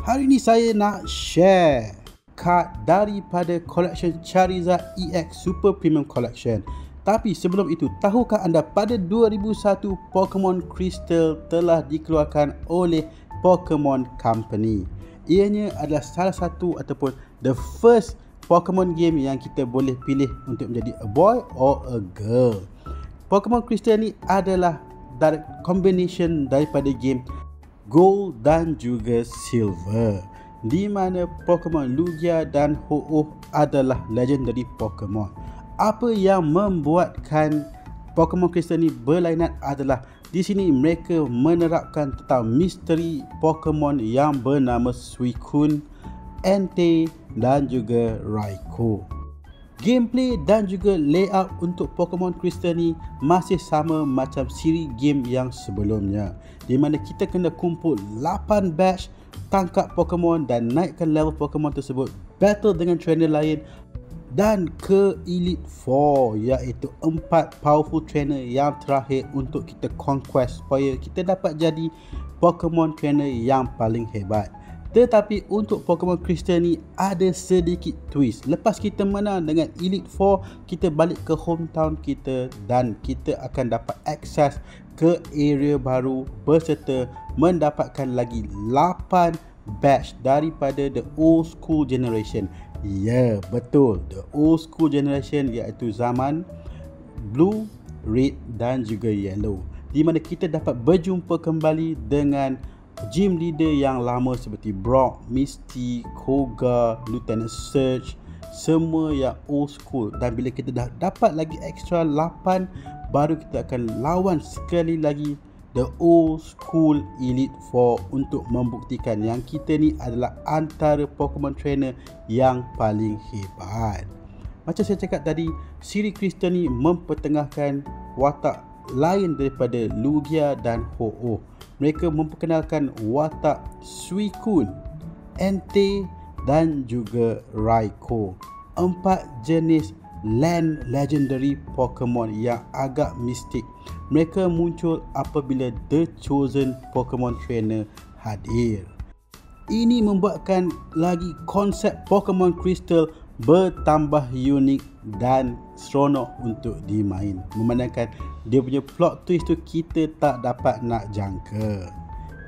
Hari ni saya nak share kad daripada collection Charizard EX Super Premium Collection. Tapi sebelum itu, tahukah anda pada 2001 Pokemon Crystal telah dikeluarkan oleh Pokemon Company. Ianya adalah salah satu ataupun the first Pokemon game yang kita boleh pilih untuk menjadi a boy or a girl. Pokemon Crystal ni adalah combination daripada game Gold dan juga Silver, di mana Pokemon Lugia dan Ho-Oh adalah legendary Pokemon. Apa yang membuatkan Pokemon Crystal ni berlainan adalah di sini mereka menerapkan tentang misteri Pokemon yang bernama Suicune, Entei dan juga Raikou. Gameplay dan juga layout untuk Pokemon Crystal ni masih sama macam siri game yang sebelumnya, di mana kita kena kumpul 8 batch, tangkap Pokemon dan naikkan level Pokemon tersebut, battle dengan trainer lain dan ke Elite 4, iaitu 4 powerful trainer yang terakhir untuk kita conquest supaya kita dapat jadi Pokemon trainer yang paling hebat. Tetapi untuk Pokemon Crystal ni ada sedikit twist. Lepas kita menang dengan Elite 4, kita balik ke hometown kita dan kita akan dapat akses ke area baru berserta mendapatkan lagi 8 batch daripada the old school generation. Ya, betul, the old school generation, iaitu zaman Blue, Red dan juga Yellow, di mana kita dapat berjumpa kembali dengan gym leader yang lama seperti Brock, Misty, Koga, Lieutenant Surge, semua yang old school. Dan bila kita dah dapat lagi extra 8, baru kita akan lawan sekali lagi the old school Elite 4 untuk membuktikan yang kita ni adalah antara Pokemon trainer yang paling hebat. Macam saya cakap tadi, siri Crystal ni mempertengahkan watak lain daripada Lugia dan Ho-Oh. Mereka memperkenalkan watak Suicune, Entei dan juga Raikou, 4 jenis land legendary Pokemon yang agak mistik. Mereka muncul apabila The Chosen Pokemon Trainer hadir. Ini membuatkan lagi konsep Pokemon Crystal bertambah unik dan seronok untuk dimain, memandangkan dia punya plot twist tu kita tak dapat nak jangka.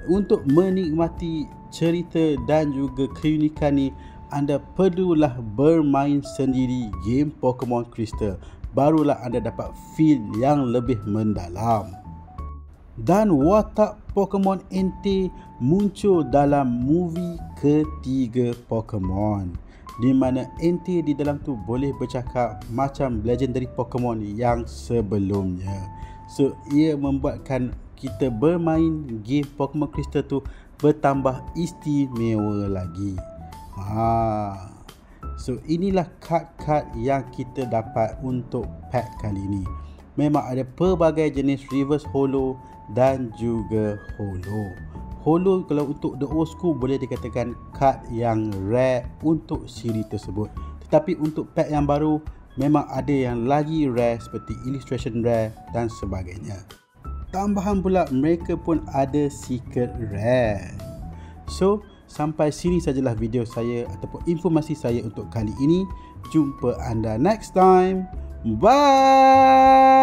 Untuk menikmati cerita dan juga keunikan ni, anda perlulah bermain sendiri game Pokemon Crystal, barulah anda dapat feel yang lebih mendalam. Dan watak Pokemon Entei muncul dalam movie ketiga Pokemon, di mana Entei di dalam tu boleh bercakap macam legendary Pokemon yang sebelumnya. So ia membuatkan kita bermain game Pokemon Crystal tu bertambah istimewa lagi. So inilah kad-kad yang kita dapat untuk pack kali ini. Memang ada pelbagai jenis reverse holo dan juga holo. Holo kalau untuk the old school boleh dikatakan kad yang rare untuk siri tersebut. Tetapi untuk pack yang baru memang ada yang lagi rare seperti illustration rare dan sebagainya. Tambahan pula mereka pun ada secret rare. So sampai sini sajalah video saya ataupun informasi saya untuk kali ini. Jumpa anda next time. Bye.